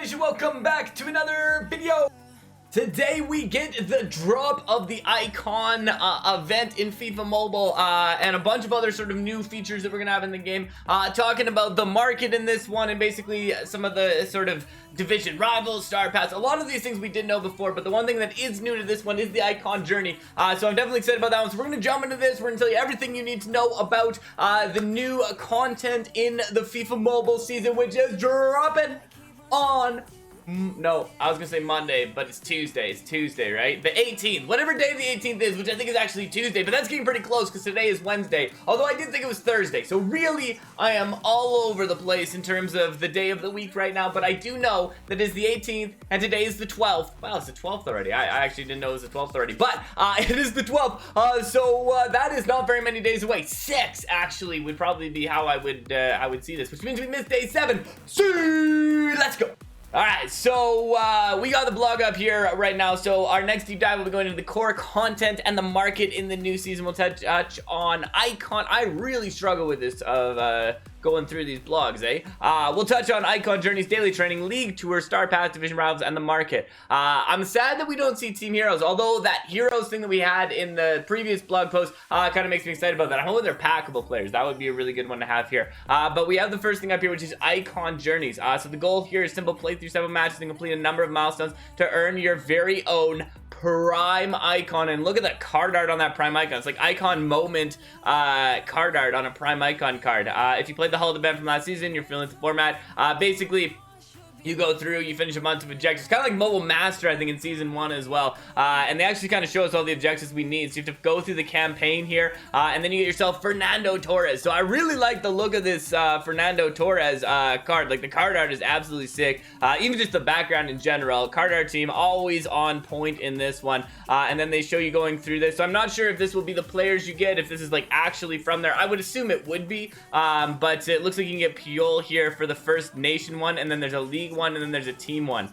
Nation, welcome back to another video. Today we get the drop of the icon event in FIFA Mobile and a bunch of other sort of new features that we're gonna have in the game, talking about the market in this one and basically some of the sort of division rivals, star pass, a lot of these things we did know before, but the one thing that is new to this one is the icon journey. So I'm definitely excited about that one. So we're gonna jump into this. We're gonna tell you everything you need to know about the new content in the FIFA Mobile season, which is dropping on no, I was gonna say Monday, but it's Tuesday. It's Tuesday, right? The 18th, whatever day the 18th is, which I think is actually Tuesday, but that's getting pretty close because today is Wednesday, although I did think it was Thursday. So really, I am all over the place in terms of the day of the week right now, but I do know that it's the 18th and today is the 12th. Wow, it's the 12th already. I actually didn't know it was the 12th already, but it is the 12th. So that is not very many days away. 6 actually would probably be how I would see this, which means we missed day 7. See, let's go. Alright, so we got the blog up here right now. So our next deep dive will be going into the core content and the market in the new season. We'll touch on icon. I really struggle with this of going through these blogs, we'll touch on icon journeys, daily training, league tour, star pass, division rivals, and the market. I'm sad that we don't see team heroes, although that heroes thing that we had in the previous blog post kind of makes me excited about that. I'm hoping they're packable players. That would be a really good one to have here. But we have the first thing up here, which is icon journeys. So the goal here is simple: play through 7 matches and complete a number of milestones to earn your very own prime icon. And look at that card art on that prime icon. It's like icon moment card art on a prime icon card. If you played the Hall of the event from last season, you're feeling the format. Basically, you go through, you finish a month of objectives, kind of like Mobile Master, I think, in Season 1 as well. And they actually kind of show us all the objectives we need. So you have to go through the campaign here, and then you get yourself Fernando Torres. So I really like the look of this Fernando Torres card. Like, the card art is absolutely sick. Even just the background in general. Card art team, always on point in this one. And then they show you going through this. So I'm not sure if this will be the players you get, if this is, like, actually from there. I would assume it would be. But it looks like you can get Puyol here for the first nation one, and then there's a league one, and then there's a team one.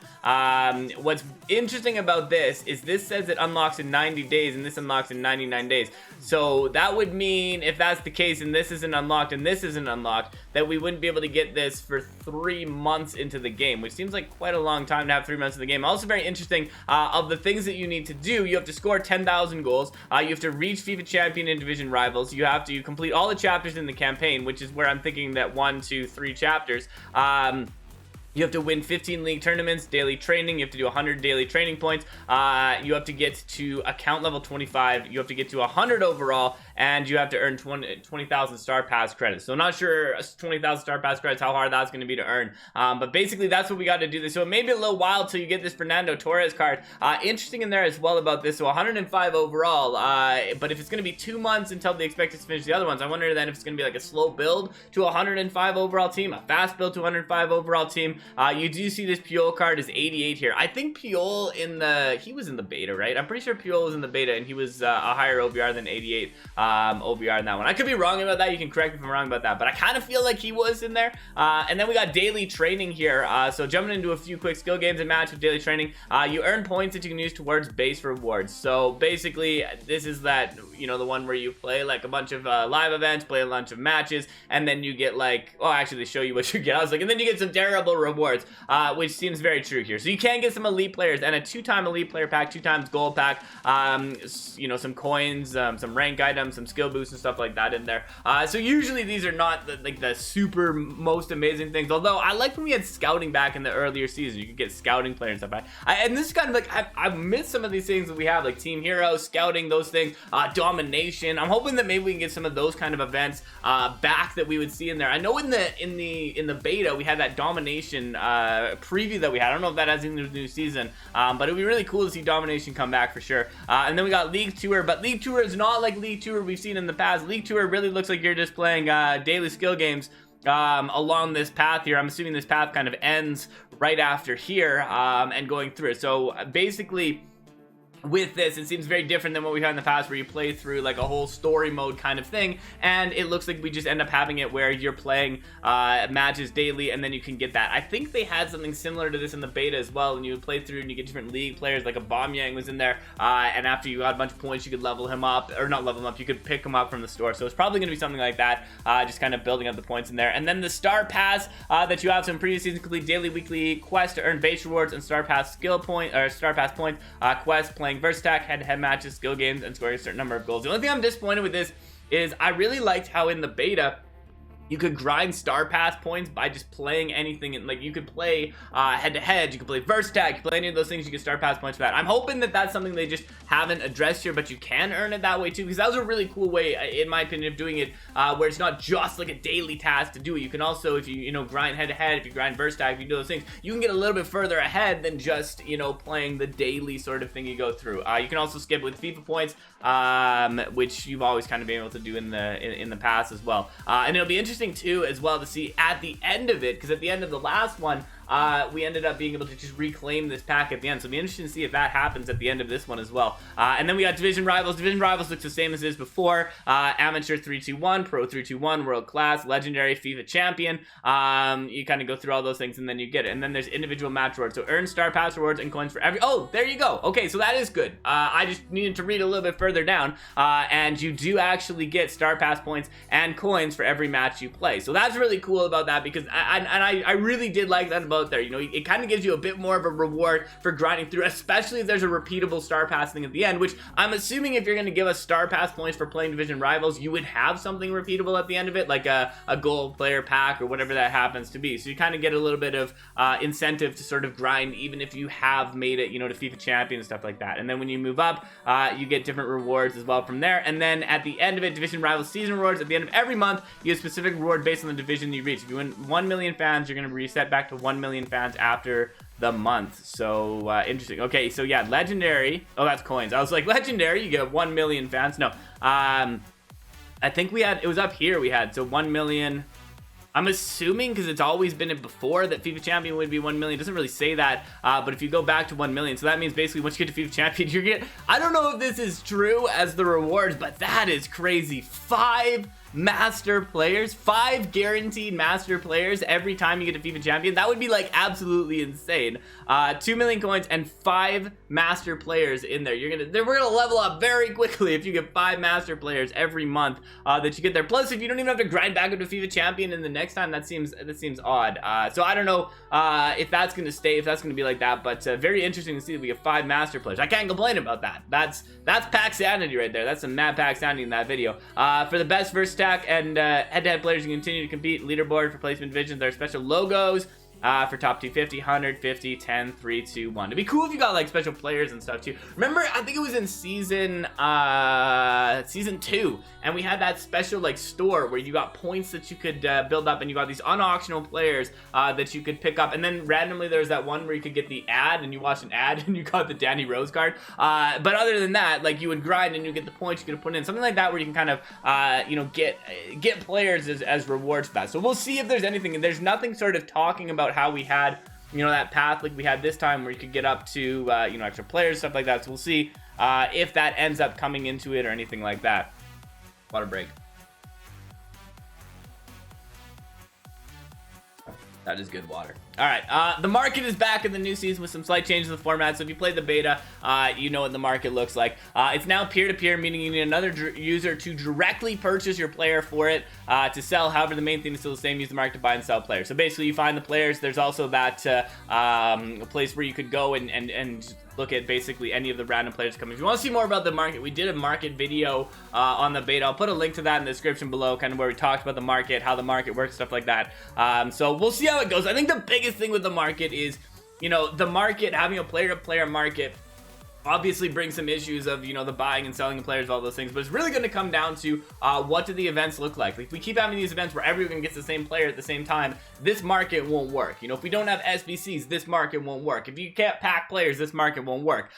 What's interesting about this is this says it unlocks in 90 days and this unlocks in 99 days. So that would mean, if that's the case and this isn't unlocked and this isn't unlocked, that we wouldn't be able to get this for 3 months into the game, which seems like quite a long time to have 3 months in the game. Also very interesting, of the things that you need to do, you have to score 10,000 goals, you have to reach FIFA champion and division rivals, you have to complete all the chapters in the campaign, which is where I'm thinking that 1, 2, 3 chapters. You have to win 15 league tournaments, daily training, you have to do 100 daily training points, you have to get to account level 25, you have to get to 100 overall, and you have to earn 20,000 star pass credits. So not sure 20,000 star pass credits, how hard that's going to be to earn. But basically that's what we got to do this. So it may be a little while till you get this Fernando Torres card. Interesting in there as well about this. So 105 overall, but if it's going to be 2 months until they expect us to finish the other ones, I wonder then if it's going to be like a slow build to 105 overall team, a fast build to 105 overall team. You do see this Puyol card is 88 here. I think Puyol he was in the beta, right? I'm pretty sure Puyol was in the beta and he was a higher OBR than 88 OBR in that one. I could be wrong about that. You can correct me if I'm wrong about that, but I kind of feel like he was in there. And then we got daily training here. So jumping into a few quick skill games and match with daily training, you earn points that you can use towards base rewards. So basically, this is that, you know, the one where you play like a bunch of live events, play a bunch of matches, and then you get like, oh, actually they show you what you get. I was like, and then you get some terrible rewards. Which seems very true here. So you can get some elite players and a 2-time elite player pack, 2 times gold pack, you know, some coins, some rank items, some skill boosts and stuff like that in there. So usually these are not the super most amazing things, although I like when we had scouting back in the earlier season. You could get scouting players and stuff. And this is kind of like, I've missed some of these things that we have, like team hero, scouting, those things, domination. I'm hoping that maybe we can get some of those kind of events back that we would see in there. I know in the beta we had that domination preview that we had. I don't know if that has anything to do with the new season, but it would be really cool to see domination come back for sure. And then we got league tour, but league tour is not like league tour we've seen in the past. League tour really looks like you're just playing daily skill games along this path here. I'm assuming this path kind of ends right after here, and going through it. So basically, with this, it seems very different than what we've had in the past, where you play through like a whole story mode kind of thing, and it looks like we just end up having it where you're playing matches daily, and then you can get that. I think they had something similar to this in the beta as well, and you would play through and you get different league players, like a Aubameyang was in there, and after you got a bunch of points, you could level him up, or not level him up, you could pick him up from the store. So it's probably going to be something like that, just kind of building up the points in there. And then the Star Pass that you have, some previous seasons complete daily, weekly quests to earn base rewards and Star Pass skill point, or Star Pass points, quests, playing versus attack, head-to-head matches, skill games, and scoring a certain number of goals. The only thing I'm disappointed with this is I really liked how in the beta you could grind Star Pass points by just playing anything, and like you could play head-to-head, you could play versus attack, you could play any of those things, you get Star Pass points for that. I'm hoping that that's something they just haven't addressed here, but you can earn it that way too, because that was a really cool way, in my opinion, of doing it, where it's not just like a daily task to do it. You can also, if you know, grind head-to-head, if you grind versus attack, if you do those things, you can get a little bit further ahead than just, you know, playing the daily sort of thing you go through. You can also skip with FIFA points, which you've always kind of been able to do in the past as well. And it'll be interesting too as well to see at the end of it, because at the end of the last one, we ended up being able to just reclaim this pack at the end. So it'll be interesting to see if that happens at the end of this one as well. And then we got Division Rivals. Division Rivals looks the same as it is before. Amateur 3-2-1, Pro 3-2-1, World Class, Legendary, FIFA Champion. You kind of go through all those things and then you get it. And then there's individual match rewards. So earn Star Pass rewards and coins for every... Oh, there you go. Okay, so that is good. I just needed to read a little bit further down. And you do actually get Star Pass points and coins for every match you play. So that's really cool about that, because I really did like that about there. You know, it kind of gives you a bit more of a reward for grinding through, especially if there's a repeatable Star Pass thing at the end, which I'm assuming if you're going to give us Star Pass points for playing Division Rivals, you would have something repeatable at the end of it, like a gold player pack or whatever that happens to be. So you kind of get a little bit of incentive to sort of grind, even if you have made it, you know, to FIFA Champion and stuff like that. And then when you move up, you get different rewards as well from there. And then at the end of it, Division Rivals season rewards, at the end of every month, you get a specific reward based on the division you reach. If you win 1 million fans, you're going to reset back to 1 million fans after the month. So interesting. Okay, so yeah, legendary. Oh, that's coins. I was like, legendary, you get 1 million fans. No, I think we had, it was up here we had, so 1 million. I'm assuming, because it's always been it before, that FIFA Champion would be 1 million. It doesn't really say that, but if you go back to 1 million, so that means basically once you get to FIFA Champion, you're getting, I don't know if this is true as the rewards, but that is crazy. 5 master players, 5 guaranteed master players every time you get to FIFA Champion. That would be like absolutely insane. 2 million coins and 5 master players in there. We're gonna level up very quickly if you get 5 master players every month that you get there. Plus, if you don't even have to grind back into FIFA Champion in the next time, that seems odd. So I don't know if that's gonna stay, if that's gonna be like that, but very interesting to see that we get 5 master players. I can't complain about that. That's pack sanity right there. That's some mad pack sanity in that video. For the best versus attack and head-to-head players, you continue to compete. Leaderboard for placement divisions. There are special logos for top 250, 100, 50, 10, 3, 2, 1. It'd be cool if you got like special players and stuff too. Remember, I think it was in season 2, and we had that special like store where you got points that you could build up, and you got these unauctionable players that you could pick up, and then randomly there was that one where you could get the ad, and you watched an ad and you got the Danny Rose card. But other than that, like, you would grind and you get the points you could put in, something like that, where you can kind of you know, get players as rewards for that. So we'll see if there's anything, and there's nothing sort of talking about how we had, you know, that path like we had this time where you could get up to you know, extra players, stuff like that. So we'll see if that ends up coming into it or anything like that. Water break. That is good water. All right, the market is back in the new season with some slight changes in the format. So if you played the beta, you know what the market looks like. It's now peer-to-peer, meaning you need another user to directly purchase your player for it to sell. However, the main thing is still the same: use the market to buy and sell players. So basically, you find the players. There's also that place where you could go and look at basically any of the random players coming. If you want to see more about the market, we did a market video on the beta. I'll put a link to that in the description below, kind of where we talked about the market, how the market works, stuff like that. So we'll see how it goes. I think the biggest thing with the market is, you know, the market, having a player-to-player market obviously brings some issues of, you know, the buying and selling of players, all those things, but it's really going to come down to what do the events look like. Like, if we keep having these events where everyone gets the same player at the same time, this market won't work. You know, if we don't have SBCs, this market won't work. If you can't pack players, this market won't work.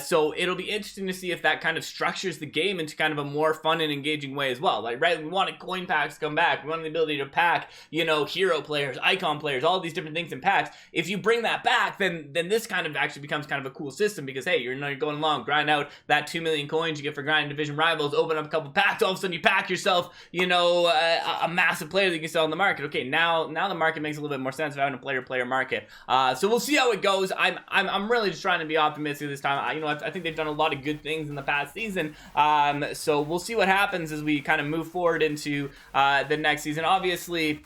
So it'll be interesting to see if that kind of structures the game into kind of a more fun and engaging way as well. Like, right, we wanted coin packs to come back. We wanted the ability to pack, you know, hero players, icon players, all these different things in packs. If you bring that back, then this kind of actually becomes kind of a cool system, because hey, you're not you're going along, grind out that 2 million coins you get for grinding division rivals, open up a couple packs, all of a sudden you pack yourself, you know, a massive player that you can sell in the market. Okay, now the market makes a little bit more sense of having a player market. So we'll see how it goes. I'm really just trying to be optimistic this time. You know, I think they've done a lot of good things in the past season. So we'll see what happens as we kind of move forward into the next season. Obviously,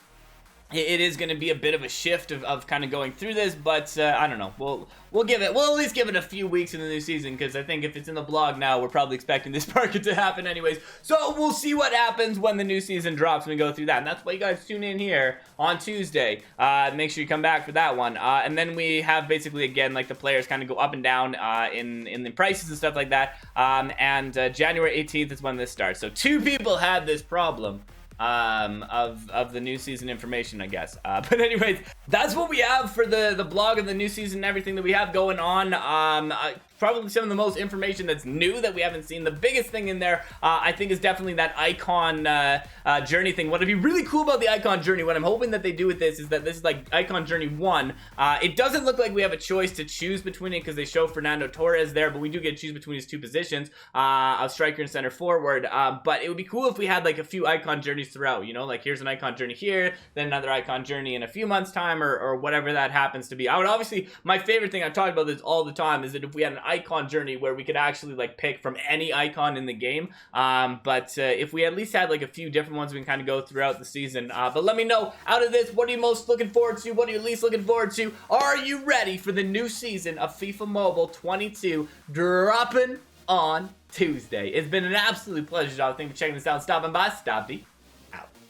it is going to be a bit of a shift of kind of going through this, but I don't know. We'll at least give it a few weeks in the new season, because I think if it's in the blog now, we're probably expecting this market to happen anyways. So we'll see what happens when the new season drops and we go through that. And that's why you guys tune in here on Tuesday. Make sure you come back for that one. And then we have basically, again, like the players kind of go up and down in the prices and stuff like that. And January 18th is when this starts. So 2 people had this problem of the new season information, I guess. But anyways, that's what we have for the blog of the new season and everything that we have going on. Probably some of the most information that's new that we haven't seen. The biggest thing in there, I think, is definitely that icon journey thing. What would be really cool about the icon journey, what I'm hoping that they do with this, is that this is like icon journey 1. It doesn't look like we have a choice to choose between it, because they show Fernando Torres there, but we do get to choose between his 2 positions of striker and center forward. But it would be cool if we had like a few icon journeys throughout, you know, like here's an icon journey here, then another icon journey in a few months time, or whatever that happens to be. I would obviously, my favorite thing, I've talked about this all the time, is that if we had an icon journey where we could actually like pick from any icon in the game, but if we at least had like a few different ones we can kind of go throughout the season. But let me know, out of this, what are you most looking forward to? What are you least looking forward to? Are you ready for the new season of FIFA Mobile 22 dropping on Tuesday? It's been an absolute pleasure, y'all. Thank you for checking this out. Stopping by Stopde.